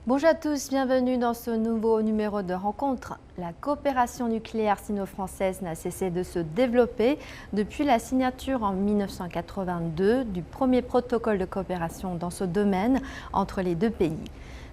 Bonjour à tous, bienvenue dans ce nouveau numéro de rencontre. La coopération nucléaire sino-française n'a cessé de se développer depuis la signature en 1982 du premier protocole de coopération dans ce domaine entre les deux pays.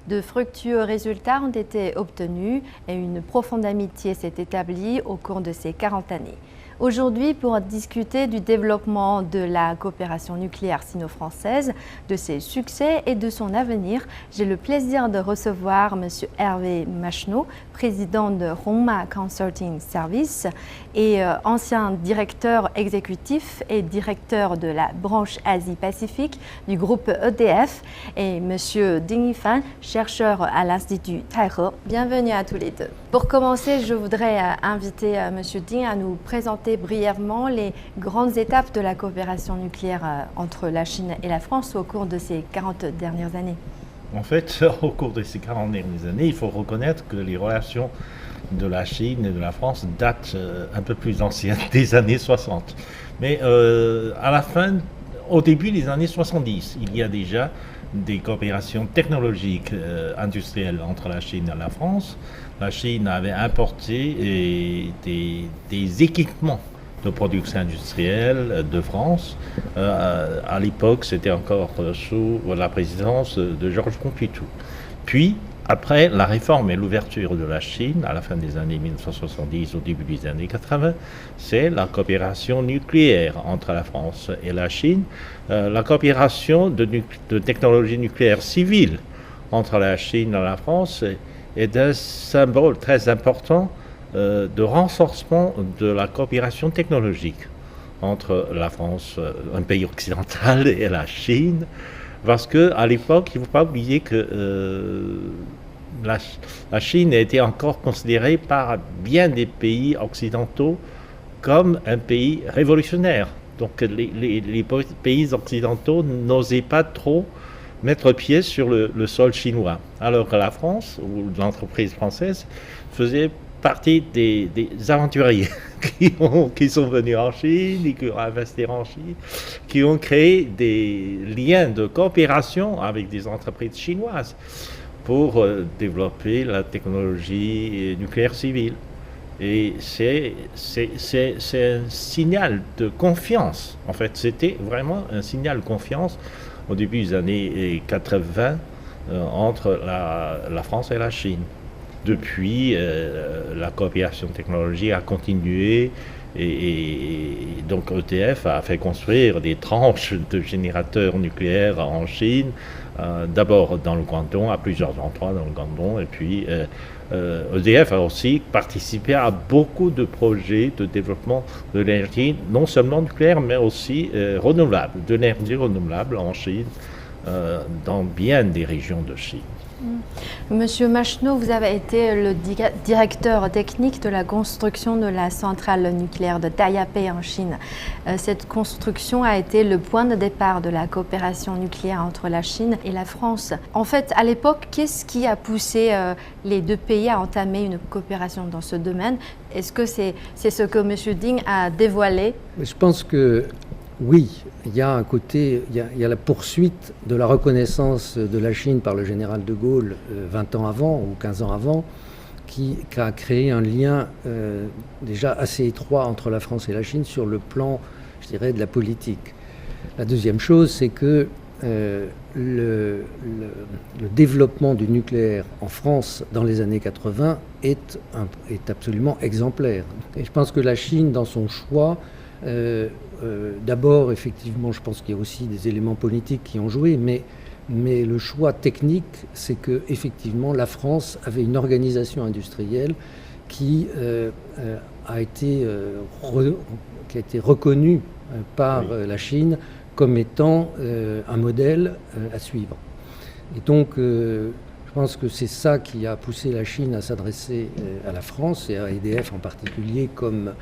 De fructueux résultats ont été obtenus et une profonde amitié s'est établie au cours de ces 40 années. Aujourd'hui, pour discuter du développement de la coopération nucléaire sino-française, de ses succès et de son avenir, j'ai le plaisir de recevoir M. Hervé Macheneau, président de Rongma Consulting Service et ancien directeur exécutif et directeur de la branche Asie-Pacifique du groupe EDF, et M. Ding Yifan, chercheur à l'Institut Taihe. Bienvenue à tous les deux. Pour commencer, je voudrais inviter M. Ding à nous présenter brièvement les grandes étapes de la coopération nucléaire entre la Chine et la France au cours de ces 40 dernières années. En fait, au cours de ces 40 dernières années, il faut reconnaître que les relations de la Chine et de la France datent un peu plus anciennes, des années 60. Mais au début des années 70, il y a déjà des coopérations technologiques industrielles entre la Chine et la France. La Chine avait importé des équipements de production industrielle de France. À l'époque, c'était encore sous la présidence de Georges Pompidou. Puis, après la réforme et l'ouverture de la Chine, à la fin des années 1970, au début des années 80, c'est la coopération nucléaire entre la France et la Chine, la coopération de technologie nucléaire civile entre la Chine et la France est un symbole très important de renforcement de la coopération technologique entre la France, un pays occidental, et la Chine, parce qu'à l'époque, il ne faut pas oublier que la Chine était encore considérée par bien des pays occidentaux comme un pays révolutionnaire. Donc les pays occidentaux n'osaient pas trop mettre pied sur le sol chinois, alors que la France, ou l'entreprise française, faisait partie des aventuriers qui sont venus en Chine et qui ont investi en Chine, qui ont créé des liens de coopération avec des entreprises chinoises pour développer la technologie nucléaire civile. Et c'est un signal de confiance. En fait, c'était vraiment un signal de confiance au début des années 80 entre la France et la Chine. Depuis, la coopération technologique a continué et donc EDF a fait construire des tranches de générateurs nucléaires en Chine, d'abord dans le Guangdong, à plusieurs endroits dans le Guangdong, et puis EDF a aussi participé à beaucoup de projets de développement de l'énergie, non seulement nucléaire, mais aussi renouvelable, de l'énergie renouvelable en Chine, dans bien des régions de Chine. Monsieur Macheneau, vous avez été le directeur technique de la construction de la centrale nucléaire de Dayapei en Chine. Cette construction a été le point de départ de la coopération nucléaire entre la Chine et la France. En fait, à l'époque, qu'est-ce qui a poussé les deux pays à entamer une coopération dans ce domaine? Est-ce que c'est ce que Monsieur Ding a dévoilé? Je pense que oui, il y a un côté, il y a la poursuite de la reconnaissance de la Chine par le général de Gaulle 20 ans avant ou 15 ans avant, qui a créé un lien déjà assez étroit entre la France et la Chine sur le plan, je dirais, de la politique. La deuxième chose, c'est que le développement du nucléaire en France dans les années 80 est absolument exemplaire. Et je pense que la Chine, dans son choix, d'abord, effectivement, je pense qu'il y a aussi des éléments politiques qui ont joué, mais le choix technique, c'est que effectivement, la France avait une organisation industrielle qui a été reconnue par la Chine comme étant un modèle à suivre. Et donc, je pense que c'est ça qui a poussé la Chine à s'adresser à la France et à EDF en particulier comme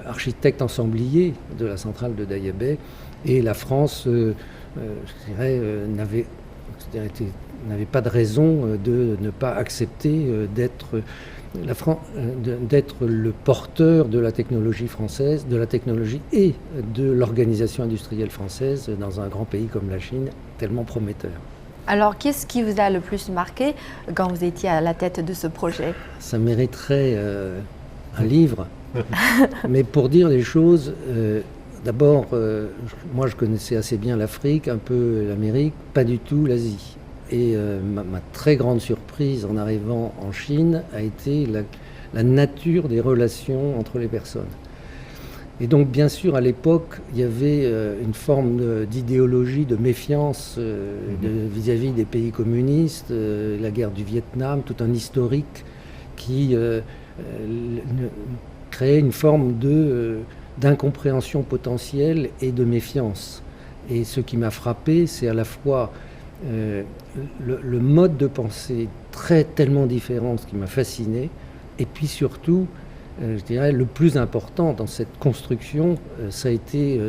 architecte ensemblier de la centrale de Daya-Bay, et la France, je dirais, n'avait pas de raison de ne pas accepter d'être le porteur de la technologie française, de la technologie et de l'organisation industrielle française dans un grand pays comme la Chine, tellement prometteur. Alors, qu'est-ce qui vous a le plus marqué quand vous étiez à la tête de ce projet? Ça mériterait un livre, mais pour dire les choses, d'abord, moi je connaissais assez bien l'Afrique, un peu l'Amérique, pas du tout l'Asie. Et ma très grande surprise en arrivant en Chine a été la nature des relations entre les personnes. Et donc bien sûr à l'époque il y avait une forme d'idéologie, de méfiance vis-à-vis des pays communistes, la guerre du Vietnam, tout un historique qui créait une forme d'incompréhension potentielle et de méfiance. Et ce qui m'a frappé, c'est à la fois le mode de pensée tellement différent, ce qui m'a fasciné, et puis surtout, je dirais, le plus important dans cette construction, ça a été,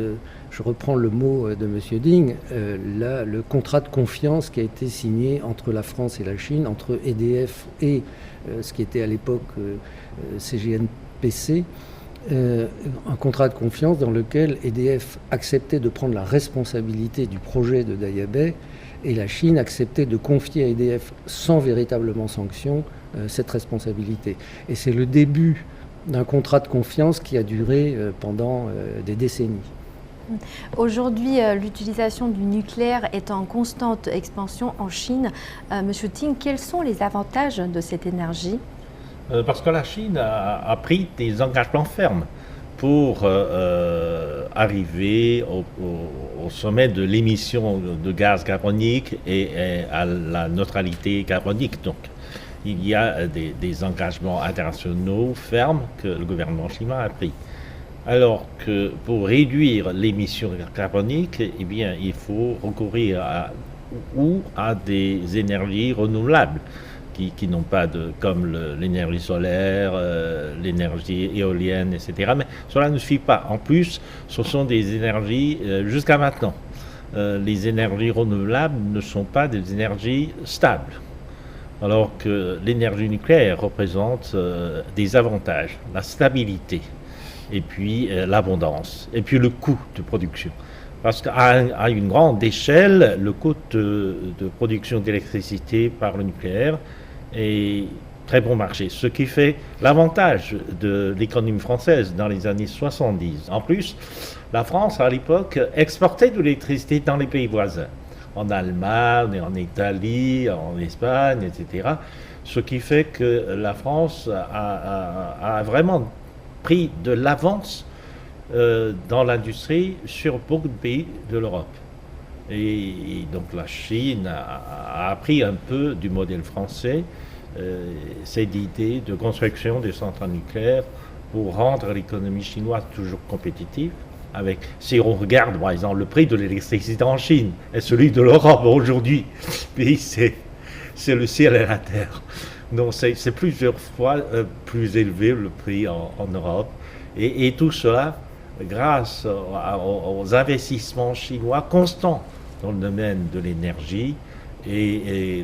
je reprends le mot de M. Ding, le contrat de confiance qui a été signé entre la France et la Chine, entre EDF et ce qui était à l'époque CGNPC, un contrat de confiance dans lequel EDF acceptait de prendre la responsabilité du projet de Daya Bay et la Chine acceptait de confier à EDF sans véritablement sanction cette responsabilité. Et c'est le début d'un contrat de confiance qui a duré pendant des décennies. Aujourd'hui, l'utilisation du nucléaire est en constante expansion en Chine. Monsieur Ting, quels sont les avantages de cette énergie? Parce que la Chine a pris des engagements fermes pour arriver au sommet de l'émission de gaz carbonique et à la neutralité carbonique. Donc, il y a des engagements internationaux fermes que le gouvernement chinois a pris. Alors que pour réduire l'émission carbonique, eh bien, il faut recourir à des énergies renouvelables qui n'ont pas comme l'énergie solaire, l'énergie éolienne, etc. Mais cela ne suffit pas. En plus, ce sont des énergies, jusqu'à maintenant, les énergies renouvelables ne sont pas des énergies stables. Alors que l'énergie nucléaire représente des avantages, la stabilité, et puis l'abondance, et puis le coût de production. Parce qu'à une grande échelle, le coût de production d'électricité par le nucléaire est très bon marché, ce qui fait l'avantage de l'économie française dans les années 70. En plus, la France, à l'époque, exportait de l'électricité dans les pays voisins, en Allemagne, en Italie, en Espagne, etc. Ce qui fait que la France a vraiment pris de l'avance dans l'industrie sur beaucoup de pays de l'Europe. Et donc la Chine a appris un peu du modèle français, cette idée de construction des centrales nucléaires pour rendre l'économie chinoise toujours compétitive. Si on regarde par exemple le prix de l'électricité en Chine et celui de l'Europe aujourd'hui, c'est le ciel et la terre. Donc c'est plusieurs fois plus élevé le prix en Europe. Et tout cela grâce aux investissements chinois constants dans le domaine de l'énergie et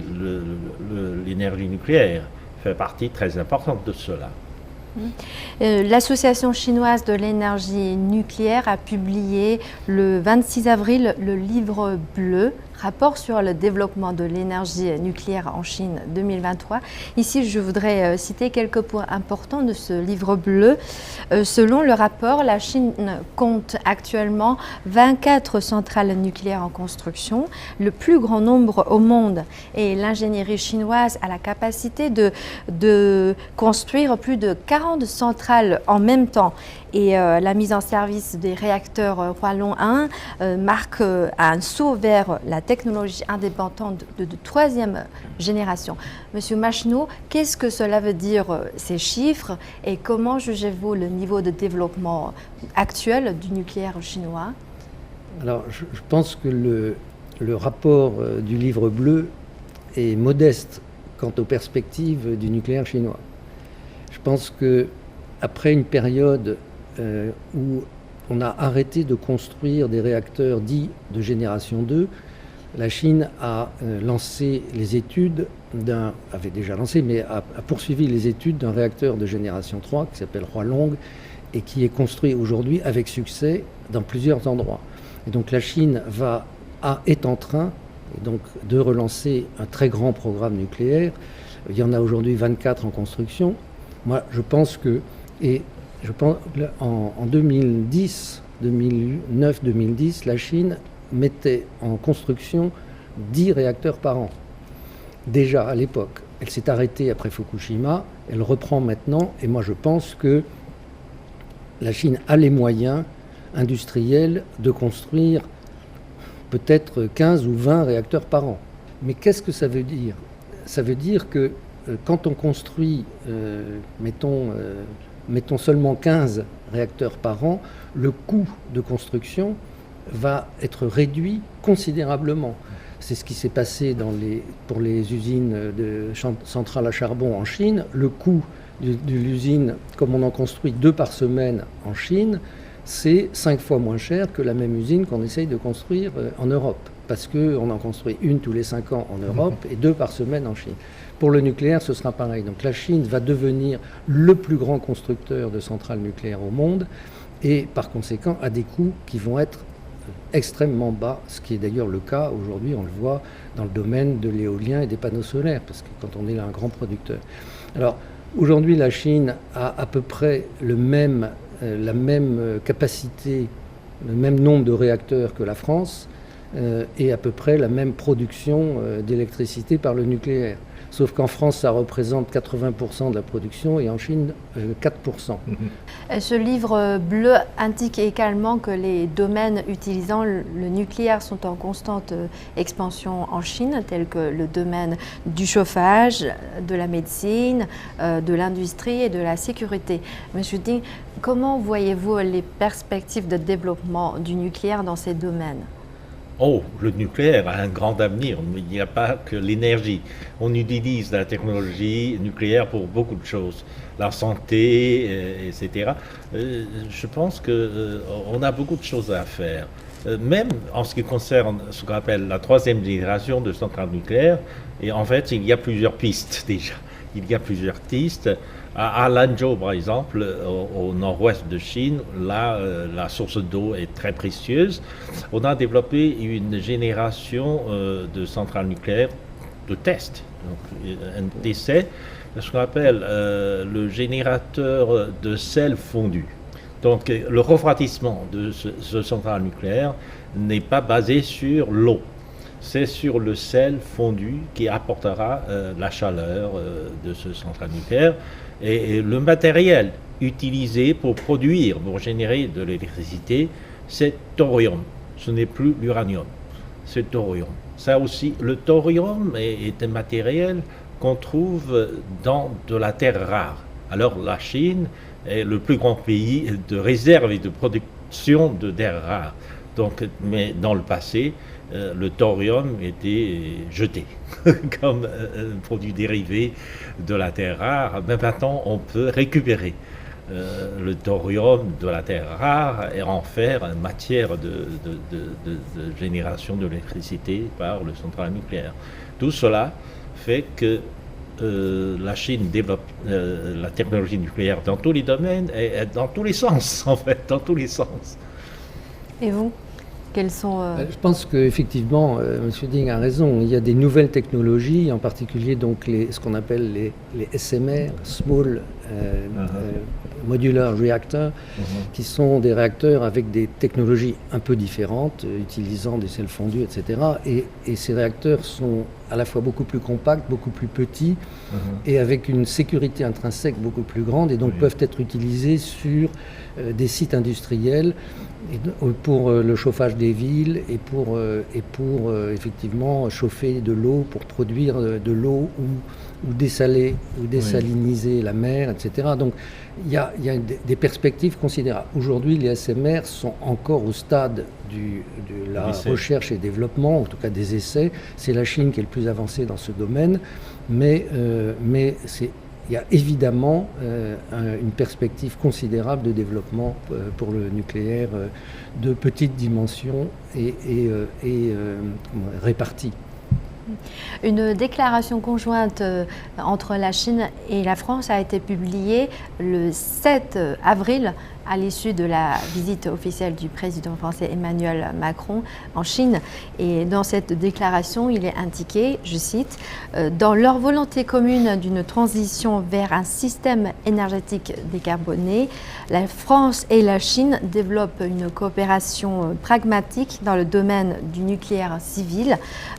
l'énergie nucléaire fait partie très importante de cela. L'Association chinoise de l'énergie nucléaire a publié le 26 avril le livre bleu, rapport sur le développement de l'énergie nucléaire en Chine 2023. Ici, je voudrais citer quelques points importants de ce livre bleu. Selon le rapport, la Chine compte actuellement 24 centrales nucléaires en construction, le plus grand nombre au monde. Et l'ingénierie chinoise a la capacité de construire plus de 40 centrales en même temps. Et la mise en service des réacteurs Hualong 1 marque un saut vers la technologie indépendante de troisième génération. Monsieur Macheneau, qu'est-ce que cela veut dire ces chiffres et comment jugez-vous le niveau de développement actuel du nucléaire chinois? Alors, je pense que le rapport du livre bleu est modeste quant aux perspectives du nucléaire chinois. Je pense qu'après une période où on a arrêté de construire des réacteurs dits de génération 2, la Chine a lancé les études avait déjà lancé, mais a poursuivi les études d'un réacteur de génération 3 qui s'appelle Hualong et qui est construit aujourd'hui avec succès dans plusieurs endroits. Et donc la Chine est en train et donc de relancer un très grand programme nucléaire. Il y en a aujourd'hui 24 en construction. Moi, je pense que, en 2009-2010, la Chine mettait en construction 10 réacteurs par an. Déjà à l'époque. Elle s'est arrêtée après Fukushima, elle reprend maintenant, et moi je pense que la Chine a les moyens industriels de construire peut-être 15 ou 20 réacteurs par an. Mais qu'est-ce que ça veut dire ? Ça veut dire que quand on construit, mettons seulement 15 réacteurs par an, le coût de construction va être réduit considérablement. C'est ce qui s'est passé pour les usines de centrales à charbon en Chine. Le coût de l'usine, comme on en construit 2 par semaine en Chine, c'est 5 fois moins cher que la même usine qu'on essaye de construire en Europe. Parce qu'on en construit 1 tous les 5 ans en Europe et 2 par semaine en Chine. Pour le nucléaire, ce sera pareil. Donc la Chine va devenir le plus grand constructeur de centrales nucléaires au monde et par conséquent à des coûts qui vont être extrêmement bas, ce qui est d'ailleurs le cas aujourd'hui, on le voit dans le domaine de l'éolien et des panneaux solaires, parce que quand on est un grand producteur. Alors aujourd'hui, la Chine a à peu près la même capacité, le même nombre de réacteurs que la France, et à peu près la même production d'électricité par le nucléaire. Sauf qu'en France, ça représente 80% de la production et en Chine, 4%. Ce livre bleu indique également que les domaines utilisant le nucléaire sont en constante expansion en Chine, tels que le domaine du chauffage, de la médecine, de l'industrie et de la sécurité. Monsieur Ding, comment voyez-vous les perspectives de développement du nucléaire dans ces domaines ? Oh, le nucléaire a un grand avenir, mais il n'y a pas que l'énergie. On utilise la technologie nucléaire pour beaucoup de choses, la santé, etc. Je pense qu'on a beaucoup de choses à faire. Même en ce qui concerne ce qu'on appelle la 3e génération de centrales nucléaires, et en fait, il y a plusieurs pistes déjà. Il y a plusieurs pistes. À Lanzhou, par exemple, au nord-ouest de Chine, là, la source d'eau est très précieuse. On a développé une génération de centrales nucléaires de test, donc un essai, ce qu'on appelle le générateur de sel fondu. Donc, le refroidissement de ce centrale nucléaire n'est pas basé sur l'eau. C'est sur le sel fondu qui apportera la chaleur de ce centrale nucléaire. Et le matériel utilisé pour générer de l'électricité, c'est thorium. Ce n'est plus l'uranium, c'est thorium. Ça aussi, le thorium est un matériel qu'on trouve dans de la terre rare. Alors la Chine est le plus grand pays de réserve et de production de terres rares. Donc, mais dans le passé, le thorium était jeté comme un produit dérivé de la terre rare. Mais maintenant, on peut récupérer le thorium de la terre rare et en faire une matière de génération de l'électricité par le centrale nucléaire. Tout cela fait que la Chine développe la technologie nucléaire dans tous les domaines et dans tous les sens, en fait, dans tous les sens. Et vous ? Quels sont, Je pense qu'effectivement, M. Ding a raison. Il y a des nouvelles technologies, en particulier donc ce qu'on appelle les SMR, Small Modular Reactor, qui sont des réacteurs avec des technologies un peu différentes, utilisant des sels fondus, etc. Et ces réacteurs sont à la fois beaucoup plus compacts, beaucoup plus petits, et avec une sécurité intrinsèque beaucoup plus grande, et donc peuvent être utilisés sur des sites industriels pour le chauffage des villes et pour effectivement chauffer de l'eau pour produire de l'eau ou dessaler ou dessaliniser la mer, etc. Donc il y a des perspectives considérables. Aujourd'hui, les SMR sont encore au stade de la recherche et développement, en tout cas des essais. C'est la Chine qui est le plus avancée dans ce domaine, mais il y a évidemment une perspective considérable de développement pour le nucléaire de petite dimension et répartie. Une déclaration conjointe entre la Chine et la France a été publiée le 7 avril à l'issue de la visite officielle du président français Emmanuel Macron en Chine. Et dans cette déclaration, il est indiqué, je cite, « Dans leur volonté commune d'une transition vers un système énergétique décarboné, la France et la Chine développent une coopération pragmatique dans le domaine du nucléaire civil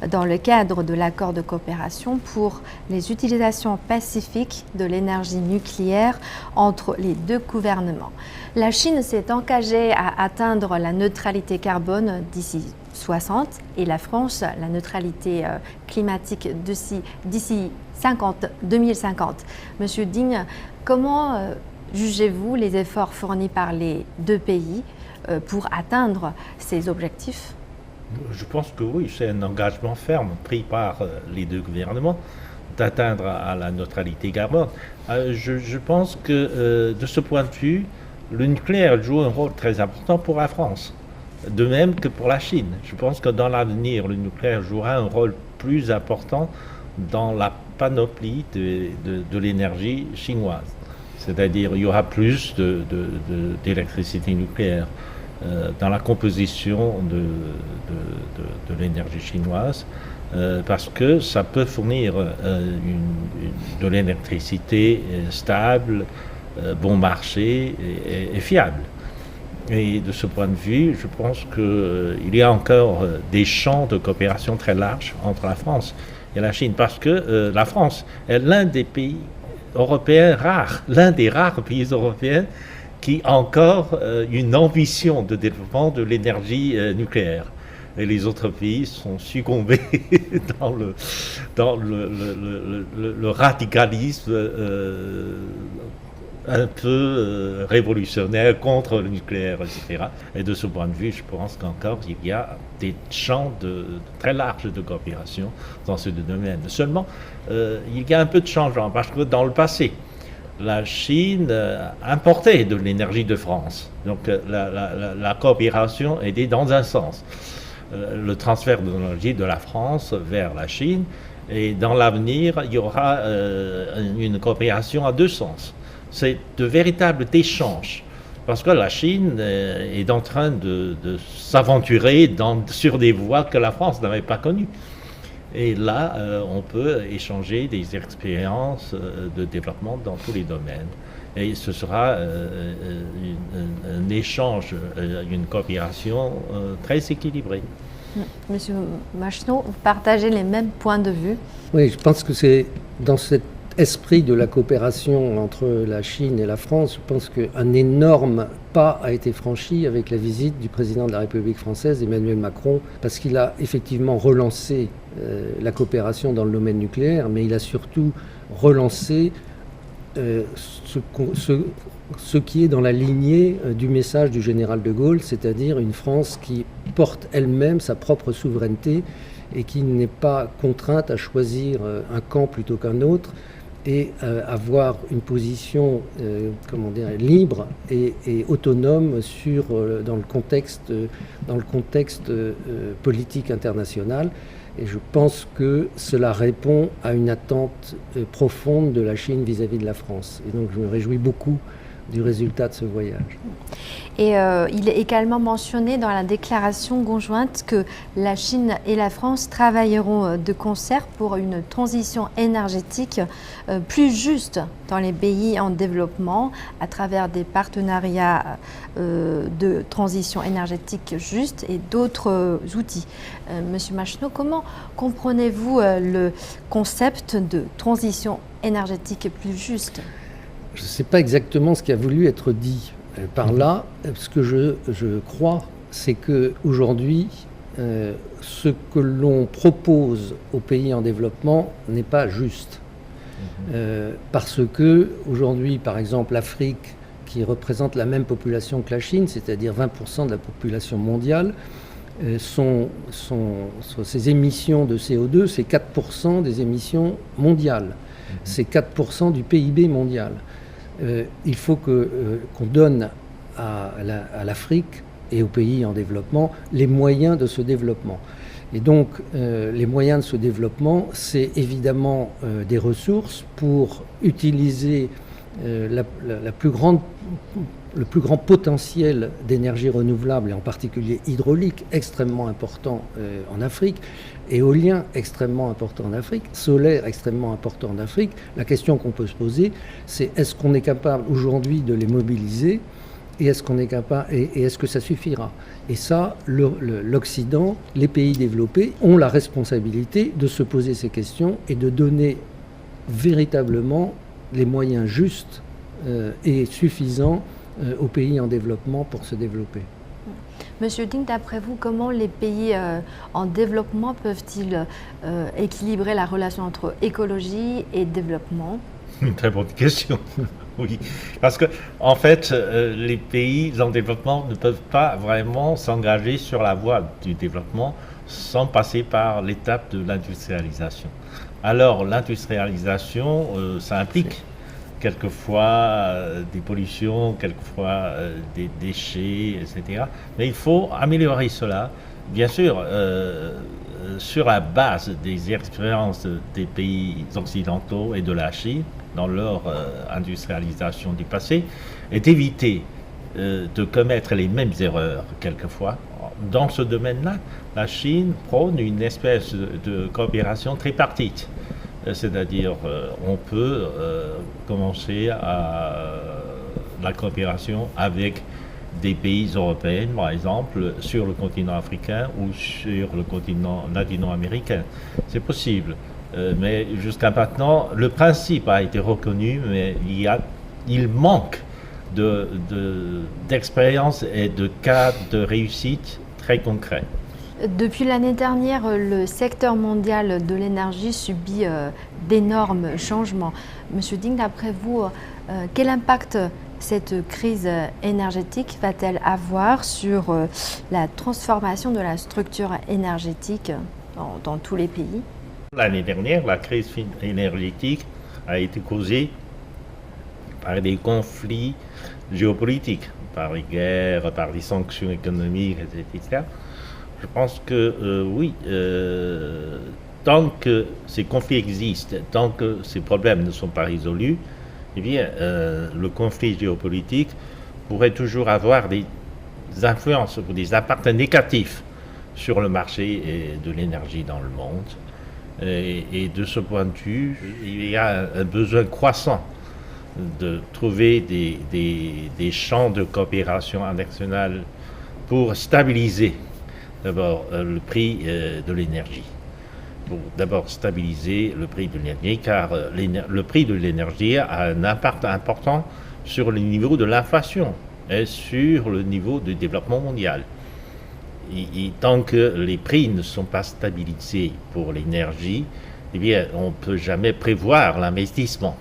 dans le cadre de l'accord de coopération pour les utilisations pacifiques de l'énergie nucléaire entre les deux gouvernements. » La Chine s'est engagée à atteindre la neutralité carbone d'ici 60 et la France la neutralité climatique d'ici 2050. Monsieur Ding, comment jugez-vous les efforts fournis par les deux pays pour atteindre ces objectifs? Je pense que oui, c'est un engagement ferme pris par les deux gouvernements d'atteindre à la neutralité carbone. Je pense que de ce point de vue, le nucléaire joue un rôle très important pour la France, de même que pour la Chine. Je pense que dans l'avenir, le nucléaire jouera un rôle plus important dans la panoplie de l'énergie chinoise. C'est-à-dire il y aura plus d'électricité nucléaire dans la composition de l'énergie chinoise, parce que ça peut fournir de l'électricité stable, bon marché et fiable. Et de ce point de vue, je pense qu'il y a encore des champs de coopération très larges entre la France et la Chine, parce que la France est l'un des pays européens rares, l'un des rares pays européens qui a encore une ambition de développement de l'énergie nucléaire. Et les autres pays sont succombés dans le radicalisme un peu révolutionnaire contre le nucléaire, etc. Et de ce point de vue, je pense qu'encore il y a des champs très larges de coopération dans ce domaine. Seulement, il y a un peu de changement, parce que dans le passé, la Chine importait de l'énergie de France. Donc la coopération était dans un sens. Le transfert de l'énergie de la France vers la Chine, et dans l'avenir, il y aura une coopération à deux sens. C'est de véritables échanges, parce que la Chine est en train de s'aventurer sur des voies que la France n'avait pas connues. Et là, on peut échanger des expériences de développement dans tous les domaines. Et ce sera un échange, une coopération très équilibrée. Monsieur Macheneau, vous partagez les mêmes points de vue? Oui, je pense que c'est dans cet esprit de la coopération entre la Chine et la France, je pense qu'un énorme pas a été franchi avec la visite du président de la République française, Emmanuel Macron, parce qu'il a effectivement relancé la coopération dans le domaine nucléaire, mais il a surtout relancé ce qui est dans la lignée du message du général de Gaulle, c'est-à-dire une France qui porte elle-même sa propre souveraineté et qui n'est pas contrainte à choisir un camp plutôt qu'un autre, et avoir une position libre et autonome dans le contexte politique international. Et je pense que cela répond à une attente profonde de la Chine vis-à-vis de la France. Et donc je me réjouis beaucoup du résultat de ce voyage. Et il est également mentionné dans la déclaration conjointe que la Chine et la France travailleront de concert pour une transition énergétique plus juste dans les pays en développement à travers des partenariats de transition énergétique juste et d'autres outils. Monsieur Macheneau, comment comprenez-vous le concept de transition énergétique plus juste? Je ne sais pas exactement ce qui a voulu être dit par là. Ce que je crois, c'est qu'aujourd'hui, ce que l'on propose aux pays en développement n'est pas juste. Parce que aujourd'hui, par exemple, l'Afrique, qui représente la même population que la Chine, c'est-à-dire 20% de la population mondiale, ses émissions de CO2, c'est 4% des émissions mondiales. C'est 4% du PIB mondial. Il faut qu'on donne à l'Afrique et aux pays en développement les moyens de ce développement. Et donc, les moyens de ce développement, c'est évidemment des ressources pour utiliser le plus grand potentiel d'énergie renouvelable, et en particulier hydraulique, extrêmement important en Afrique, éolien extrêmement important en Afrique, solaire extrêmement important en Afrique. La question qu'on peut se poser, c'est est-ce qu'on est capable aujourd'hui de les mobiliser et est-ce qu'on est capable, et est-ce que ça suffira? Et ça, l'Occident, les pays développés ont la responsabilité de se poser ces questions et de donner véritablement les moyens justes et suffisants aux pays en développement pour se développer. Monsieur Ding, d'après vous, comment les pays en développement peuvent-ils équilibrer la relation entre écologie et développement? Une très bonne question. Oui, parce que en fait, les pays en développement ne peuvent pas vraiment s'engager sur la voie du développement sans passer par l'étape de l'industrialisation. Alors, l'industrialisation, ça implique quelquefois des pollutions, quelquefois des déchets, etc. Mais il faut améliorer cela, bien sûr, sur la base des expériences des pays occidentaux et de la Chine, dans leur industrialisation du passé, et d'éviter de commettre les mêmes erreurs quelquefois. Dans ce domaine-là, la Chine prône une espèce de coopération tripartite. C'est-à-dire, on peut commencer à la coopération avec des pays européens, par exemple, sur le continent africain ou sur le continent latino-américain. C'est possible. Mais jusqu'à maintenant, le principe a été reconnu, mais il manque d'expérience et de cas de réussite très concrets. Depuis l'année dernière, le secteur mondial de l'énergie subit d'énormes changements. Monsieur Ding, d'après vous, quel impact cette crise énergétique va-t-elle avoir sur la transformation de la structure énergétique dans tous les pays? L'année dernière, la crise énergétique a été causée par des conflits géopolitiques, par les guerres, par les sanctions économiques, etc. Je pense que oui, tant que ces conflits existent, tant que ces problèmes ne sont pas résolus, eh bien, le conflit géopolitique pourrait toujours avoir des influences ou des impacts négatifs sur le marché de l'énergie dans le monde. Et de ce point de vue, il y a un besoin croissant de trouver des champs de coopération internationale pour stabiliser d'abord le prix de l'énergie. Pour d'abord stabiliser le prix de l'énergie, car le prix de l'énergie a un impact important sur le niveau de l'inflation et sur le niveau du développement mondial. Et tant que les prix ne sont pas stabilisés pour l'énergie, eh bien, on ne peut jamais prévoir l'investissement.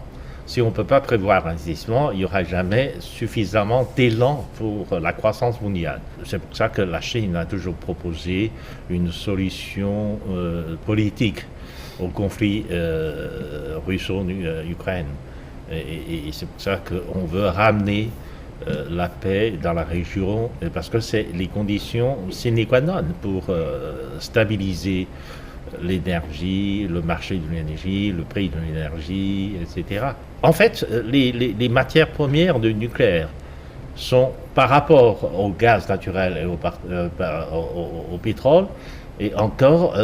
Si on ne peut pas prévoir l'investissement, il n'y aura jamais suffisamment d'élan pour la croissance mondiale. C'est pour ça que la Chine a toujours proposé une solution politique au conflit russo-ukraine. Et c'est pour ça qu'on veut ramener la paix dans la région, parce que c'est les conditions sine qua non pour stabiliser l'énergie, le marché de l'énergie, le prix de l'énergie, etc. En fait, les matières premières du nucléaire sont, par rapport au gaz naturel et au pétrole, et encore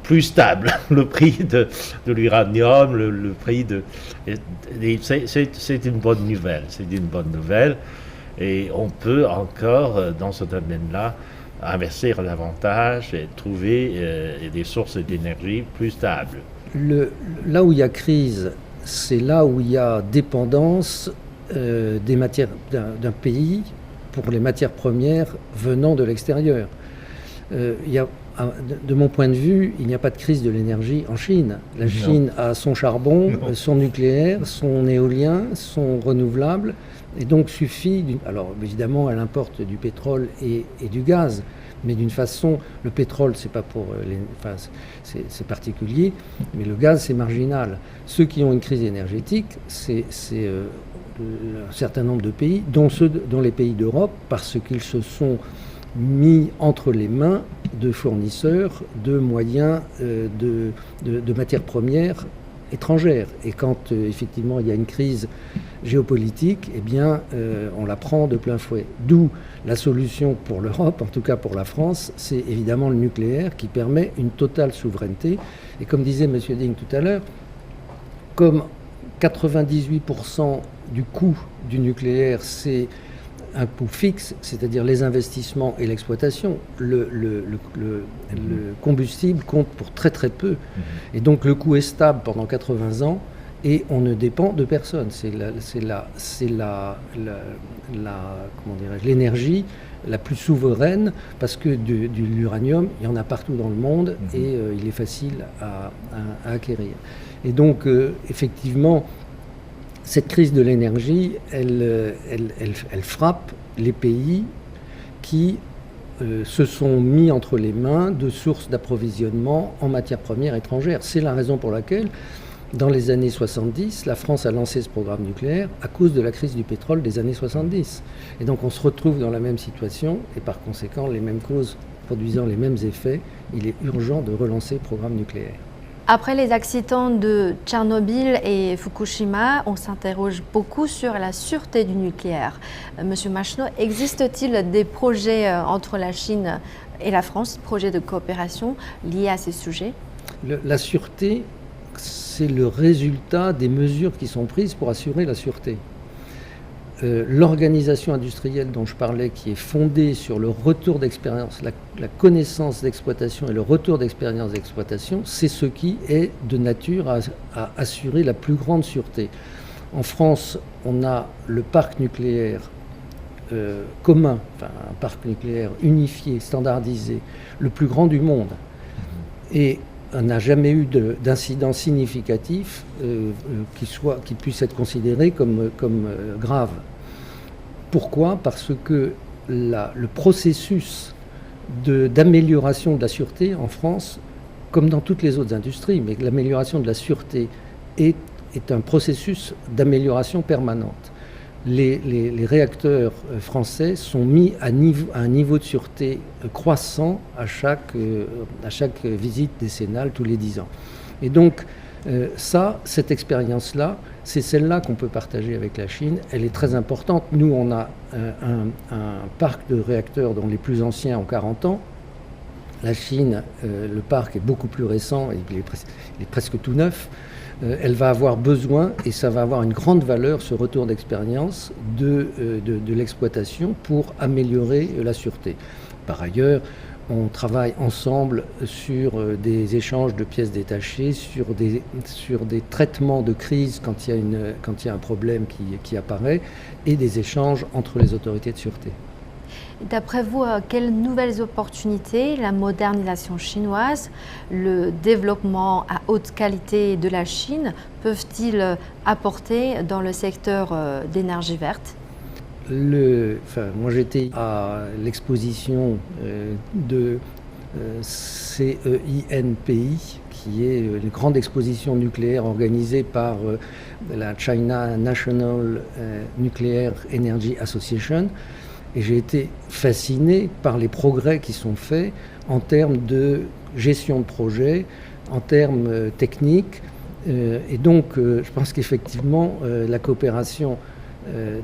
plus stable. Le prix de l'uranium, le prix de... C'est une bonne nouvelle. C'est une bonne nouvelle. Et on peut encore, dans ce domaine-là, investir davantage et trouver des sources d'énergie plus stables. Là où il y a crise, c'est là où il y a dépendance des matières d'un pays pour les matières premières venant de l'extérieur. De mon point de vue, il n'y a pas de crise de l'énergie en Chine. La Chine a son charbon, son nucléaire, son éolien, son renouvelable, et donc suffit... Alors évidemment, elle importe du pétrole et du gaz, mais d'une façon, le pétrole, c'est pas pour c'est particulier, mais le gaz, c'est marginal. Ceux qui ont une crise énergétique, c'est un certain nombre de pays, dont les pays d'Europe, parce qu'ils se sont mis entre les mains de fournisseurs de moyens de matières premières étrangère. Et quand effectivement il y a une crise géopolitique, eh bien on la prend de plein fouet. D'où la solution pour l'Europe, en tout cas pour la France, c'est évidemment le nucléaire qui permet une totale souveraineté. Et comme disait M. Ding tout à l'heure, comme 98% du coût du nucléaire, c'est un coût fixe, c'est-à-dire les investissements et l'exploitation, le combustible compte pour très très peu. Et donc le coût est stable pendant 80 ans et on ne dépend de personne. C'est l'énergie la plus souveraine parce que de l'uranium, il y en a partout dans le monde et il est facile à acquérir. Et donc effectivement, cette crise de l'énergie, elle frappe les pays qui se sont mis entre les mains de sources d'approvisionnement en matières premières étrangères. C'est la raison pour laquelle, dans les années 70, la France a lancé ce programme nucléaire à cause de la crise du pétrole des années 70. Et donc on se retrouve dans la même situation et par conséquent, les mêmes causes produisant les mêmes effets, il est urgent de relancer le programme nucléaire. Après les accidents de Tchernobyl et Fukushima, on s'interroge beaucoup sur la sûreté du nucléaire. Monsieur Macheneau, existe-t-il des projets entre la Chine et la France, projets de coopération liés à ces sujets? La sûreté, c'est le résultat des mesures qui sont prises pour assurer la sûreté. L'organisation industrielle dont je parlais, qui est fondée sur le retour d'expérience, la connaissance d'exploitation et le retour d'expérience d'exploitation, c'est ce qui est de nature à assurer la plus grande sûreté. En France, on a le parc nucléaire commun, enfin un parc nucléaire unifié, standardisé, le plus grand du monde. Et on n'a jamais eu d'incident significatif qui puisse être considéré comme grave. Pourquoi ? Parce que le processus d'amélioration de la sûreté en France, comme dans toutes les autres industries, mais l'amélioration de la sûreté est un processus d'amélioration permanente. Les réacteurs français sont mis à un niveau de sûreté croissant à chaque visite décennale tous les 10 ans. Et donc, cette expérience-là, c'est celle-là qu'on peut partager avec la Chine. Elle est très importante. Nous, on a un parc de réacteurs dont les plus anciens ont 40 ans. La Chine, le parc est beaucoup plus récent, il est presque tout neuf. Elle va avoir besoin, et ça va avoir une grande valeur, ce retour d'expérience de l'exploitation pour améliorer la sûreté. Par ailleurs, on travaille ensemble sur des échanges de pièces détachées, sur des traitements de crise quand il y a un problème qui apparaît, et des échanges entre les autorités de sûreté. D'après vous, quelles nouvelles opportunités la modernisation chinoise, le développement à haute qualité de la Chine peuvent-ils apporter dans le secteur d'énergie verte ? Moi j'étais à l'exposition de CEINPI, qui est une grande exposition nucléaire organisée par la China National Nuclear Energy Association. Et j'ai été fasciné par les progrès qui sont faits en termes de gestion de projet, en termes techniques. Et donc, je pense qu'effectivement, la coopération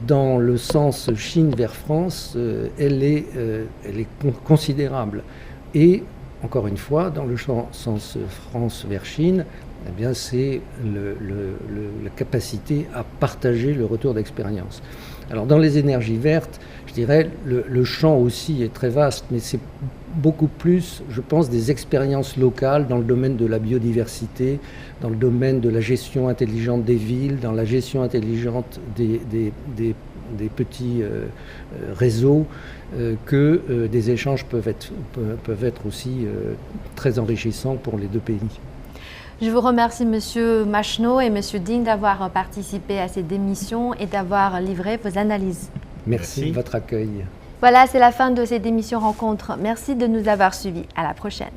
dans le sens Chine vers France, elle est considérable. Et, encore une fois, dans le sens France vers Chine, eh bien, c'est la capacité à partager le retour d'expérience. Alors, dans les énergies vertes, je dirais, le champ aussi est très vaste, mais c'est beaucoup plus, je pense, des expériences locales dans le domaine de la biodiversité, dans le domaine de la gestion intelligente des villes, dans la gestion intelligente des petits réseaux, que des échanges peuvent être aussi très enrichissants pour les deux pays. Je vous remercie Monsieur Macheneau et Monsieur Ding d'avoir participé à cette émission et d'avoir livré vos analyses. Merci de votre accueil. Voilà, c'est la fin de cette émission Rencontre. Merci de nous avoir suivis. À la prochaine.